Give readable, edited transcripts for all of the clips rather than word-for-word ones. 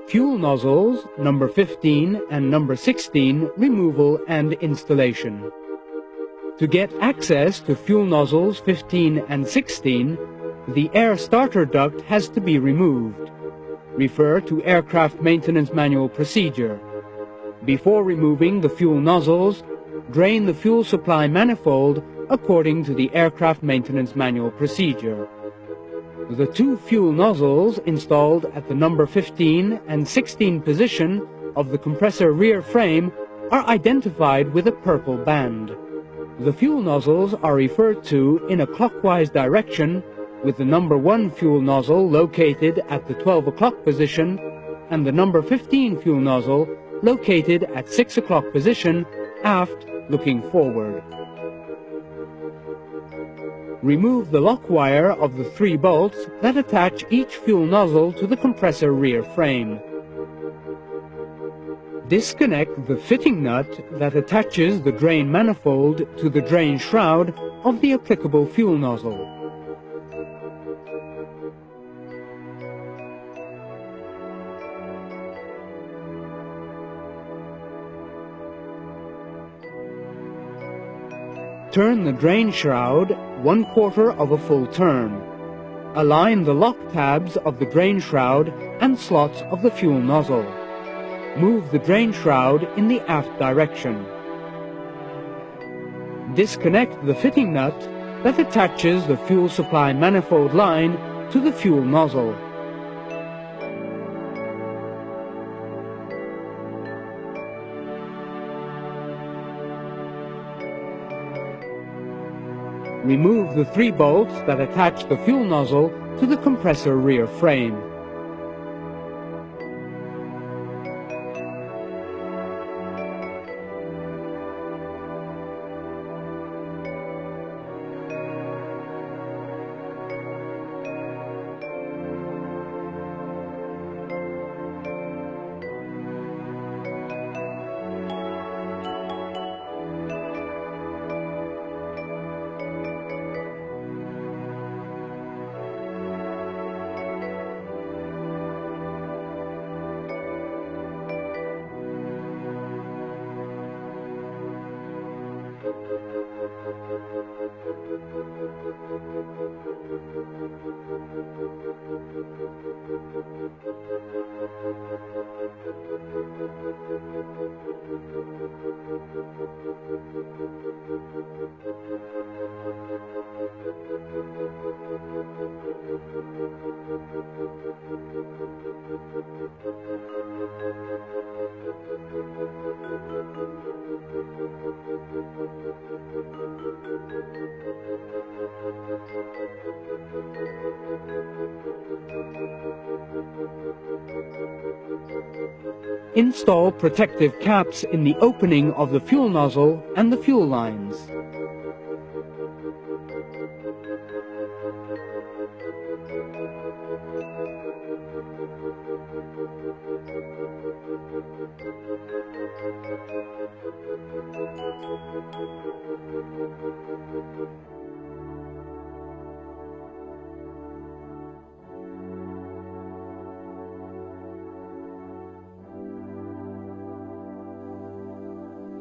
Fuel nozzles number 15 and number 16 removal and installation. To get access to fuel nozzles 15 and 16, the air starter duct has to be removed. Refer to Aircraft Maintenance Manual procedure. Before removing the fuel nozzles, drain the fuel supply manifold according to the Aircraft Maintenance Manual procedure. The two fuel nozzles installed at the number 15 and 16 position of the compressor rear frame are identified with a purple band. The fuel nozzles are referred to in a clockwise direction, with the number 1 fuel nozzle located at the 12 o'clock position and the number 15 fuel nozzle located at 6 o'clock position, aft, looking forward. Remove the lock wire of the 3 bolts that attach each fuel nozzle to the compressor rear frame. Disconnect the fitting nut that attaches the drain manifold to the drain shroud of the applicable fuel nozzle. Turn the drain shroud 1/4 of a full turn. Align the lock tabs of the drain shroud and slots of the fuel nozzle. Move the drain shroud in the aft direction. Disconnect the fitting nut that attaches the fuel supply manifold line to the fuel nozzle. Remove the 3 bolts that attach the fuel nozzle to the compressor rear frame. Install protective caps in the opening of the fuel nozzle and the fuel lines.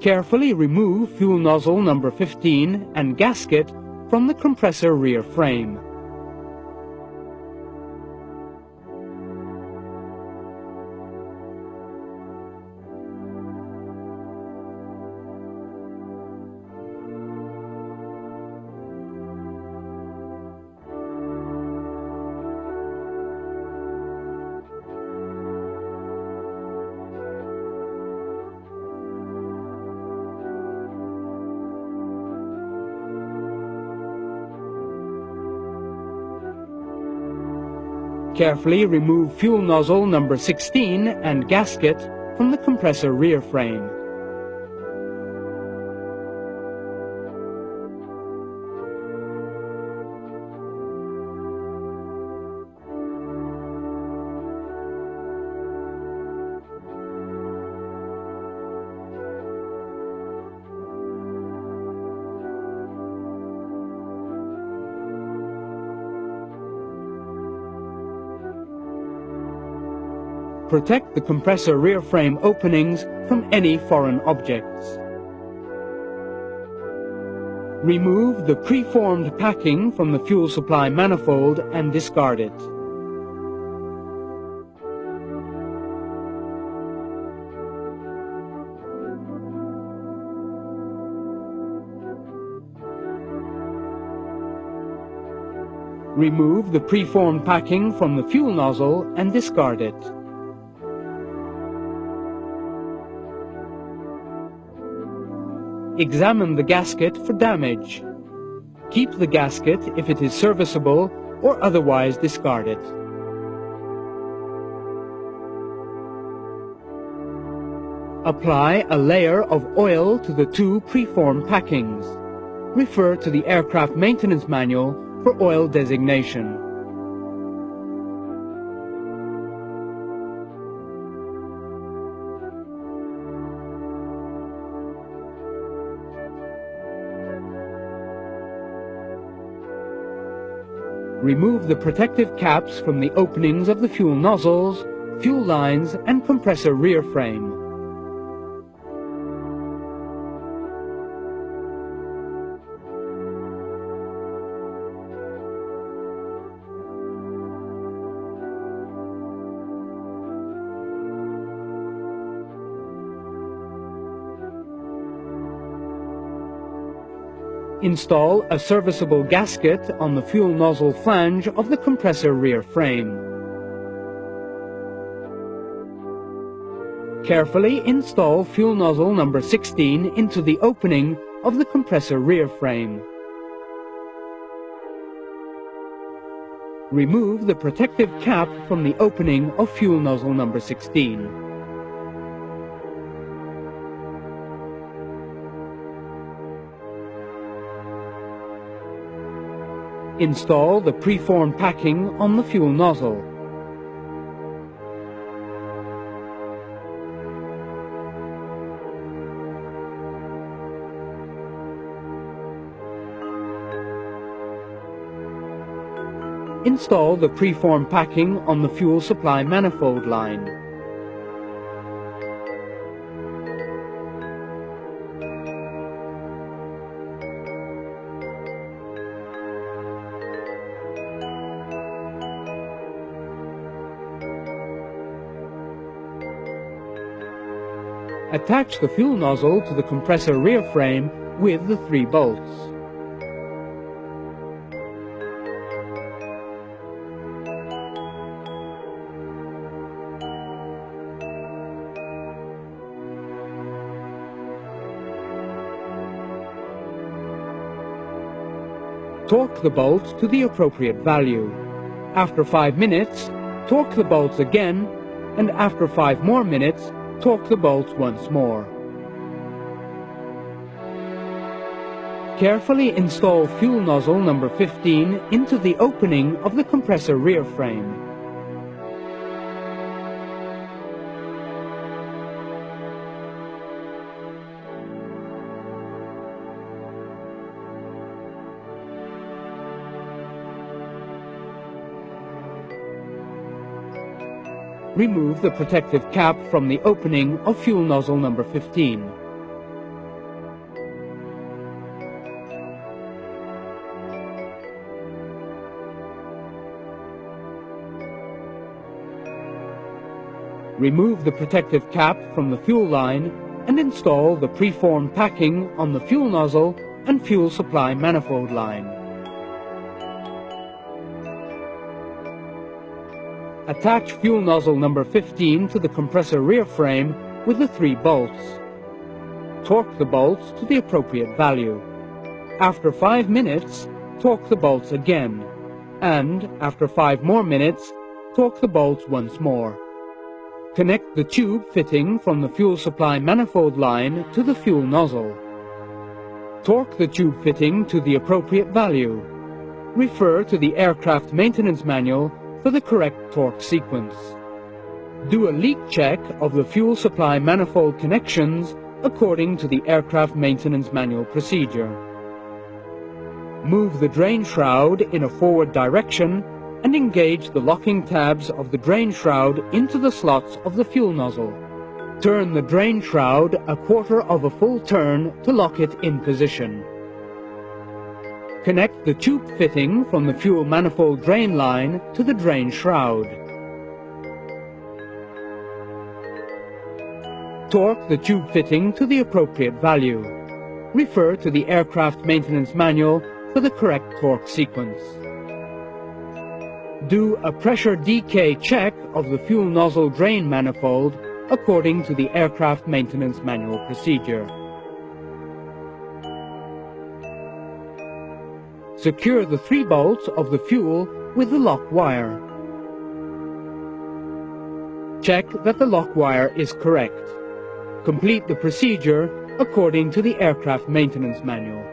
Carefully remove fuel nozzle number 15 and gasket from the compressor rear frame. Carefully remove fuel nozzle number 16 and gasket from the compressor rear frame. Protect the compressor rear frame openings from any foreign objects. Remove the preformed packing from the fuel supply manifold and discard it. Remove the preformed packing from the fuel nozzle and discard it. Examine the gasket for damage. Keep the gasket if it is serviceable or otherwise discard it. Apply a layer of oil to the two preformed packings. Refer to the aircraft maintenance manual for oil designation. Remove the protective caps from the openings of the fuel nozzles, fuel lines, and compressor rear frame. Install a serviceable gasket on the fuel nozzle flange of the compressor rear frame. Carefully install fuel nozzle number 16 into the opening of the compressor rear frame. Remove the protective cap from the opening of fuel nozzle number 16. Install the preformed packing on the fuel nozzle. Install the preformed packing on the fuel supply manifold line. Attach the fuel nozzle to the compressor rear frame with the 3 bolts. Torque the bolts to the appropriate value. After 5 minutes, torque the bolts again, and after 5 more minutes, torque the bolts once more. Carefully install fuel nozzle number 15 into the opening of the compressor rear frame. Remove the protective cap from the opening of fuel nozzle number 15. Remove the protective cap from the fuel line and install the preformed packing on the fuel nozzle and fuel supply manifold line. Attach fuel nozzle number 15 to the compressor rear frame with the 3 bolts. Torque the bolts to the appropriate value. After 5 minutes, torque the bolts again, and after 5 more minutes, torque the bolts once more. Connect the tube fitting from the fuel supply manifold line to the fuel nozzle. Torque the tube fitting to the appropriate value. Refer to the aircraft maintenance manual for the correct torque sequence. Do a leak check of the fuel supply manifold connections according to the aircraft maintenance manual procedure. Move the drain shroud in a forward direction and engage the locking tabs of the drain shroud into the slots of the fuel nozzle. Turn the drain shroud a quarter of a full turn to lock it in position. Connect the tube fitting from the fuel manifold drain line to the drain shroud. Torque the tube fitting to the appropriate value. Refer to the aircraft maintenance manual for the correct torque sequence. Do a pressure decay check of the fuel nozzle drain manifold according to the aircraft maintenance manual procedure. Secure the 3 bolts of the fuel with the lock wire. Check that the lock wire is correct. Complete the procedure according to the aircraft maintenance manual.